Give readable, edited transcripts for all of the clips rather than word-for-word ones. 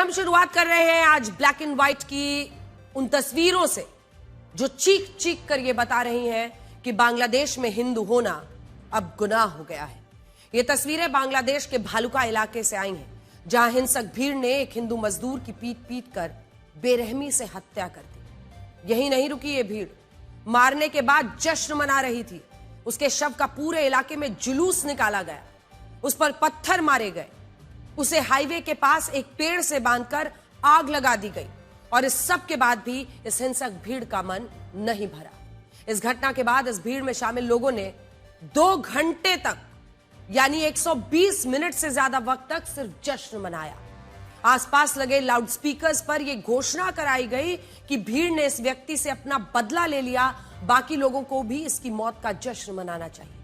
हम शुरुआत कर रहे हैं आज ब्लैक एंड व्हाइट की उन तस्वीरों से जो चीख चीख कर ये बता रही हैं कि बांग्लादेश में हिंदू होना अब गुनाह हो गया है। ये तस्वीरें बांग्लादेश के भालुका इलाके से आई हैं, जहां हिंसक भीड़ ने एक हिंदू मजदूर की पीट पीट कर बेरहमी से हत्या कर दी। यही नहीं रुकी ये भीड़, मारने के बाद जश्न मना रही थी। उसके शव का पूरे इलाके में जुलूस निकाला गया, उस पर पत्थर मारे गए, उसे हाईवे के पास एक पेड़ से बांधकर आग लगा दी गई और इस सब के बाद भी इस हिंसक भीड़ का मन नहीं भरा। इस घटना के बाद इस भीड़ में शामिल लोगों ने 2 घंटे तक यानी 120 मिनट से ज्यादा वक्त तक सिर्फ जश्न मनाया। आसपास लगे लाउडस्पीकर्स पर यह घोषणा कराई गई कि भीड़ ने इस व्यक्ति से अपना बदला ले लिया, बाकी लोगों को भी इसकी मौत का जश्न मनाना चाहिए।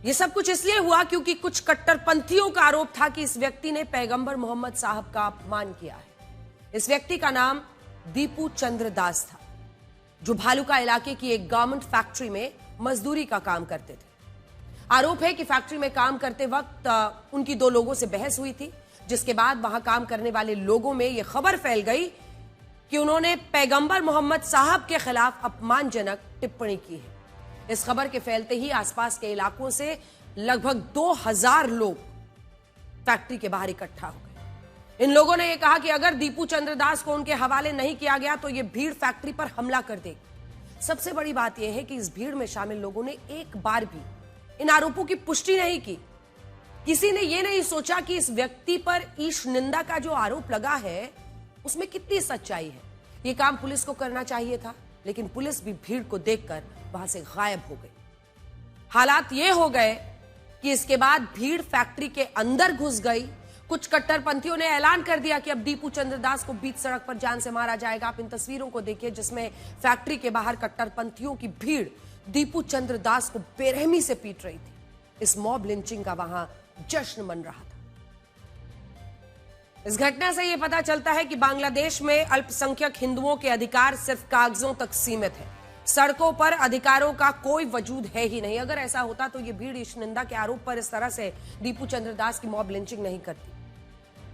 यह सब कुछ इसलिए हुआ क्योंकि कुछ कट्टरपंथियों का आरोप था कि इस व्यक्ति ने पैगंबर मोहम्मद साहब का अपमान किया है। इस व्यक्ति का नाम दीपू चंद्र दास था, जो भालुका इलाके की एक गारमेंट फैक्ट्री में मजदूरी का काम करते थे। आरोप है कि फैक्ट्री में काम करते वक्त उनकी 2 लोगों से बहस हुई थी, जिसके बाद वहां काम करने वाले लोगों में यह खबर फैल गई कि उन्होंने पैगंबर मोहम्मद साहब के खिलाफ अपमानजनक टिप्पणी की है। इस खबर के फैलते ही आसपास के इलाकों से लगभग 2000 लोग फैक्ट्री के बाहर इकट्ठा हो गए। इन लोगों ने यह कहा कि अगर दीपू चंद्र दास को उनके हवाले नहीं किया गया तो यह भीड़ फैक्ट्री पर हमला कर देगी। सबसे बड़ी बात यह है कि इस भीड़ में शामिल लोगों ने एक बार भी इन आरोपों की पुष्टि नहीं की। किसी ने यह नहीं सोचा कि इस व्यक्ति पर ईश निंदा का जो आरोप लगा है उसमें कितनी सच्चाई है। यह काम पुलिस को करना चाहिए था, लेकिन पुलिस भी भीड़ को देखकर वहां से गायब हो गई। हालात ये हो गए कि इसके बाद भीड़ फैक्ट्री के अंदर घुस गई। कुछ कट्टरपंथियों ने ऐलान कर दिया कि अब दीपू चंद्र दास को बीच सड़क पर जान से मारा जाएगा। आप इन तस्वीरों को देखिए जिसमें फैक्ट्री के बाहर कट्टरपंथियों की भीड़ दीपू चंद्र दास को बेरहमी से पीट रही थी। इस मॉब लिंचिंग का वहां जश्न मन रहा था। इस घटना से यह पता चलता है कि बांग्लादेश में अल्पसंख्यक हिंदुओं के अधिकार सिर्फ कागजों तक सीमित है। सड़कों पर अधिकारों का कोई वजूद है ही नहीं। अगर ऐसा होता तो यह भीड़ ईश निंदा के आरोप पर इस तरह से दीपू चंद्र दास की मॉब लिंचिंग नहीं करती।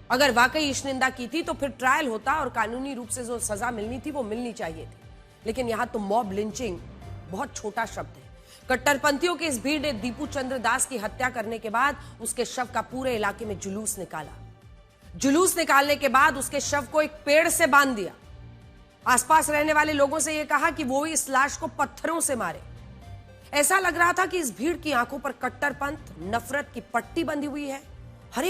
अगर वाकई ईश निंदा की थी तो फिर ट्रायल होता और कानूनी रूप से जो सजा मिलनी थी वो मिलनी चाहिए थी। लेकिन यहां तो मॉब लिंचिंग बहुत छोटा शब्द है। कट्टरपंथियों की इस भीड़ ने दीपू चंद्र दास की हत्या करने के बाद उसके शव का पूरे इलाके में जुलूस निकाला। जुलूस निकालने के बाद उसके शव को एक पेड़ से बांध दिया। आसपास रहने वाले लोगों से यह कहा कि वो इस लाश को पत्थरों से मारे। ऐसा लग रहा था कि इस भीड़ की आंखों पर कट्टरपंथ, नफरत की पट्टी बंधी हुई है।